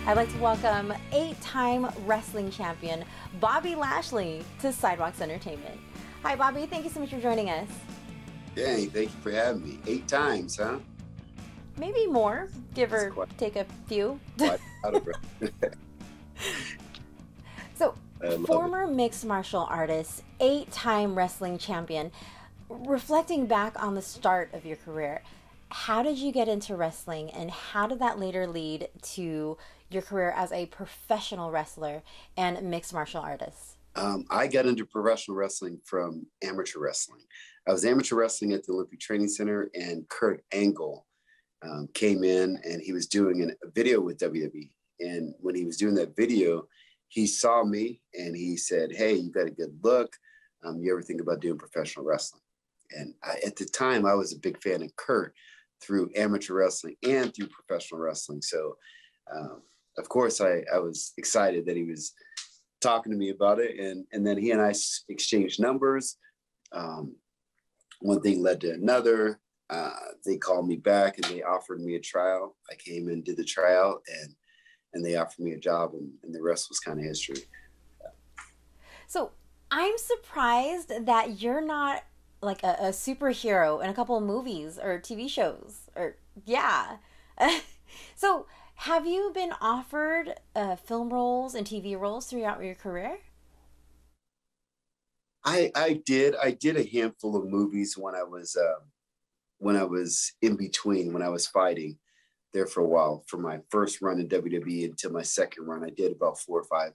I'd like to welcome 8-time wrestling champion Bobby Lashley to Sidewalks Entertainment. Hi, Bobby. Thank you so much for joining us. Dang, thank you for having me. 8 times, huh? Maybe more, give or take a few. So, former mixed martial artist, 8-time wrestling champion, reflecting back on the start of your career, how did you get into wrestling and how did that later lead to your career as a professional wrestler and mixed martial artist? I got into professional wrestling from amateur wrestling. I was amateur wrestling at the Olympic Training Center, and Kurt Angle came in and he was doing a video with WWE. And when he was doing that video, he saw me and he said, "Hey, you got a good look. You ever think about doing professional wrestling?" And at the time, I was a big fan of Kurt through amateur wrestling and through professional wrestling. So, of course, I was excited that he was talking to me about it. And then he and I exchanged numbers. One thing led to another. They called me back and they offered me a trial. I came and did the trial, and they offered me a job, and the rest was kind of history. So I'm surprised that you're not like a superhero in a couple of movies or TV shows, or yeah. So have you been offered film roles and TV roles throughout your career? I did a handful of movies when I was in between, when I was fighting there for a while. From my first run in WWE until my second run, I did about 4 or 5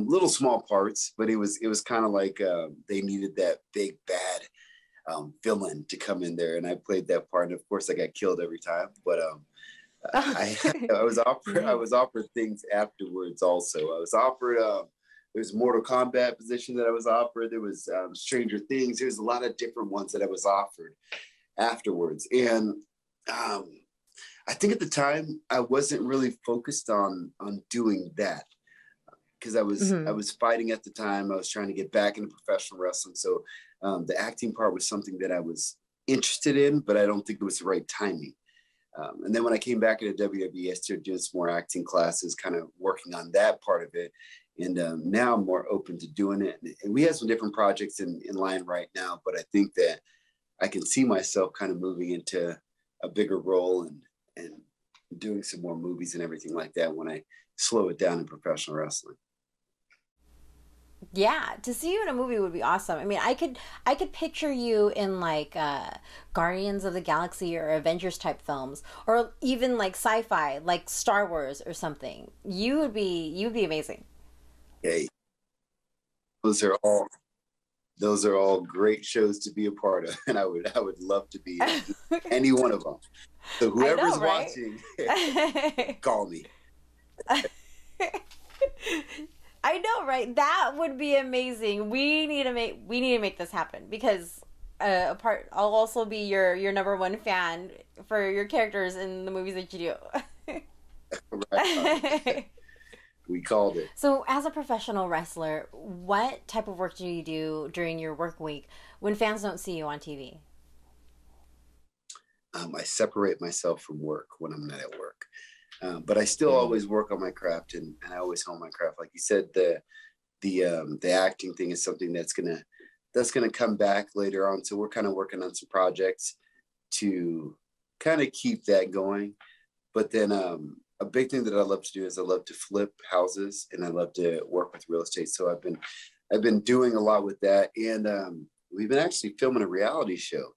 little small parts, but it was kind of like they needed that big bad villain to come in there, and I played that part. And of course, I got killed every time. But I was offered things afterwards. Also, I was offered. There was a Mortal Kombat position that I was offered. There was Stranger Things. There's a lot of different ones that I was offered afterwards, and I think at the time I wasn't really focused on doing that, because I was fighting at the time. I was trying to get back into professional wrestling. So the acting part was something that I was interested in, but I don't think it was the right timing. And then when I came back into WWE, I started doing some more acting classes, kind of working on that part of it. And now I'm more open to doing it. And we have some different projects in line right now, but I think that I can see myself kind of moving into a bigger role and doing some more movies and everything like that when I slow it down in professional wrestling. Yeah, to see you in a movie would be awesome. I mean, I could picture you in like Guardians of the Galaxy or Avengers type films, or even like sci-fi, like Star Wars or something. You'd be amazing. Hey, those are all great shows to be a part of, and I would love to be in any one of them. So whoever's watching, call me. I know, right? That would be amazing. We need to make this happen, because I'll also be your #1 fan for your characters in the movies that you do. Right. We called it. So as a professional wrestler, what type of work do you do during your work week when fans don't see you on TV? I separate myself from work when I'm not at work. But I still always work on my craft, and I always hone my craft. Like you said, the acting thing is something that's gonna come back later on. So we're kind of working on some projects to kind of keep that going. But then a big thing that I love to do is I love to flip houses, and I love to work with real estate. So I've been doing a lot with that, and we've been actually filming a reality show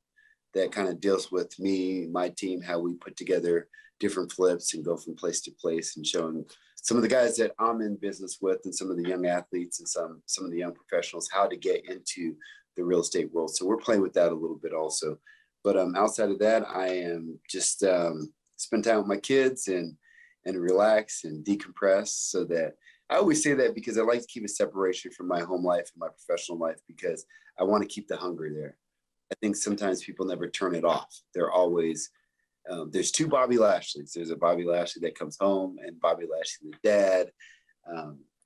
that kind of deals with me, my team, how we put together different flips and go from place to place, and showing some of the guys that I'm in business with, and some of the young athletes and some of the young professionals, how to get into the real estate world. So we're playing with that a little bit also. But outside of that, I am just spend time with my kids and relax and decompress. So that I always say that because I like to keep a separation from my home life and my professional life, because I want to keep the hunger there. I think sometimes people never turn it off. They're always there's 2 Bobby Lashleys. There's a Bobby Lashley that comes home, and Bobby Lashley the dad,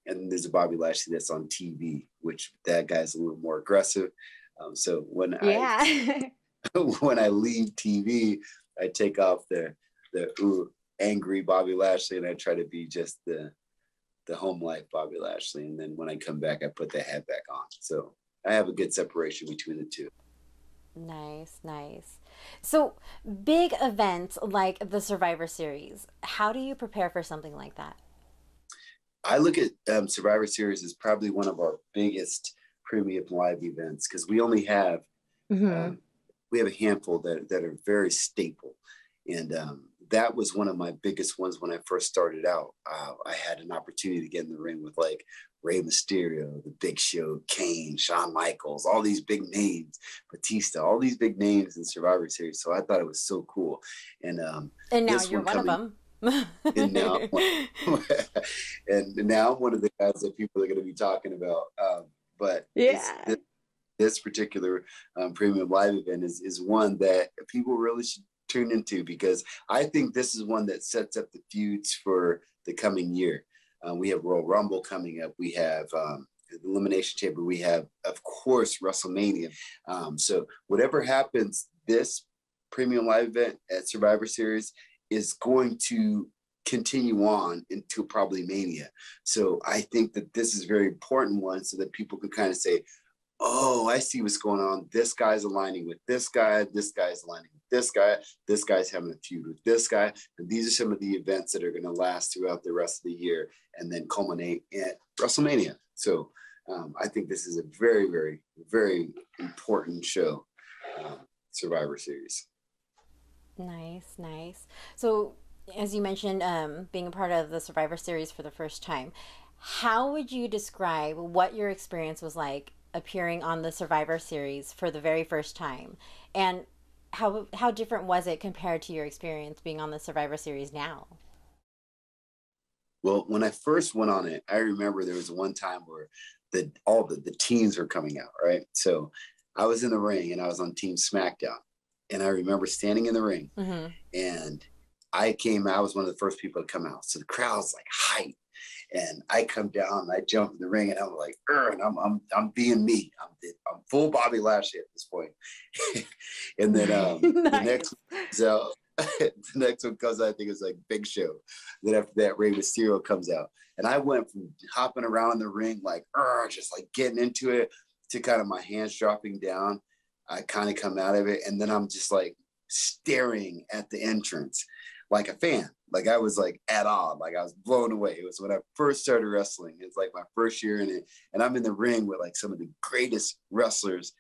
and there's a Bobby Lashley that's on TV, which that guy's a little more aggressive. So when I when I leave TV, I take off the angry Bobby Lashley, and I try to be just the home life Bobby Lashley. And then when I come back, I put the hat back on. So I have a good separation between the two. Nice, nice. So big events like the Survivor Series, how do you prepare for something like that? I look at Survivor Series as probably one of our biggest premium live events, because we only have we have a handful that are very staple. And that was one of my biggest ones when I first started out. I had an opportunity to get in the ring with like Rey Mysterio, The Big Show, Kane, Shawn Michaels, all these big names, Batista, all these big names in Survivor Series. So I thought it was so cool. And now you're one of them. and now, and now I'm one of the guys that people are going to be talking about. But yeah, this particular premium live event is one that people really should tune into, because I think this is one that sets up the feuds for the coming year. We have Royal Rumble coming up. We have Elimination Chamber. We have, of course, WrestleMania. So whatever happens, this premium live event at Survivor Series is going to continue on into probably Mania. So I think that this is a very important one, so that people can kind of say, oh, I see what's going on. This guy's aligning with this guy's aligning with this guy's having a feud with this guy. And these are some of the events that are going to last throughout the rest of the year and then culminate at WrestleMania. So I think this is a very, very, very important show, Survivor Series. Nice, nice. So as you mentioned, being a part of the Survivor Series for the first time, how would you describe what your experience was like appearing on the Survivor Series for the very first time? And how different was it compared to your experience being on the Survivor Series now? Well, when I first went on it, I remember there was one time where all the teams were coming out, right? So I was in the ring and I was on Team SmackDown. And I remember standing in the ring, and I was one of the first people to come out. So the crowd's like hype. And I come down and I jump in the ring and I'm like, and I'm being me. I'm full Bobby Lashley at this point. And then Nice. the next one comes out, I think it's like Big Show. Then after that, Rey Mysterio comes out. And I went from hopping around the ring, like, just like getting into it, to kind of my hands dropping down. I kind of come out of it, and then I'm just like staring at the entrance like a fan. Like I was like at awe, like I was blown away. It was when I first started wrestling. It's like my first year in it, and I'm in the ring with like some of the greatest wrestlers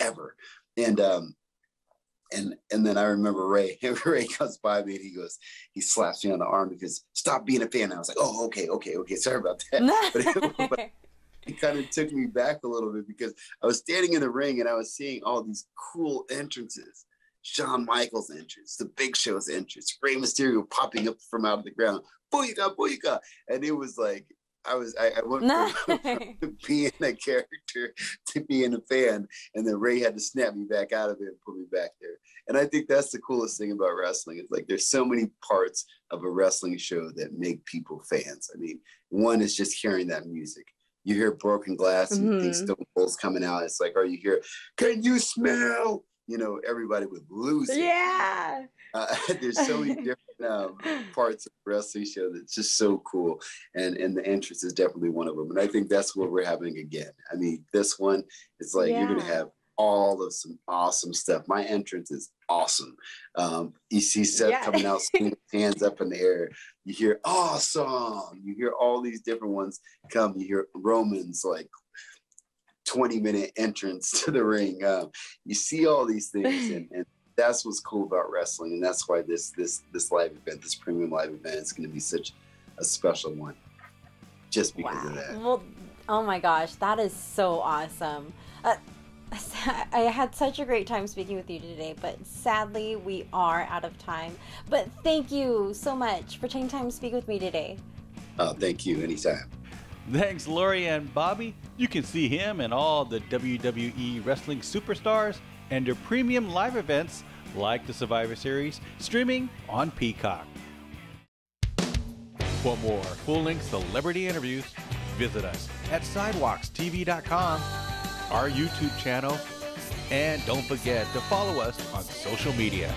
ever. And then I remember Ray comes by me and he slaps me on the arm because stop being a fan. And I was like, oh, okay. Sorry about that. But it kind of took me back a little bit, because I was standing in the ring and I was seeing all these cool entrances. Shawn Michaels' entrance, the Big Show's entrance, Rey Mysterio popping up from out of the ground, booyaka, booyaka. And it was like, I went from being a character to being a fan, and then Ray had to snap me back out of it and put me back there. And I think that's the coolest thing about wrestling. It's like there's so many parts of a wrestling show that make people fans. I mean, one is just hearing that music. You hear Broken Glass and you think Stone Cold's coming out. It's like, or you hear, can you smell? You know, everybody would lose it. Yeah. There's so many different parts of the wrestling show that's just so cool. And the entrance is definitely one of them. And I think that's what we're having again. I mean, this one is like, you're going to have all of some awesome stuff. My entrance is awesome. You see Seth coming out, swinging his hands up in the air. You hear awesome. You hear all these different ones come. You hear Roman's like 20-minute entrance to the ring. You see all these things, and that's what's cool about wrestling, and that's why this live event, this premium live event, is going to be such a special one, just because of that. Well, oh my gosh, that is so awesome. I had such a great time speaking with you today, but sadly we are out of time. But thank you so much for taking time to speak with me today. Oh, thank you. Anytime. Thanks, Lori and Bobby. You can see him and all the WWE wrestling superstars and their premium live events like the Survivor Series streaming on Peacock. For more full-length celebrity interviews, visit us at sidewalkstv.com, our YouTube channel, and don't forget to follow us on social media.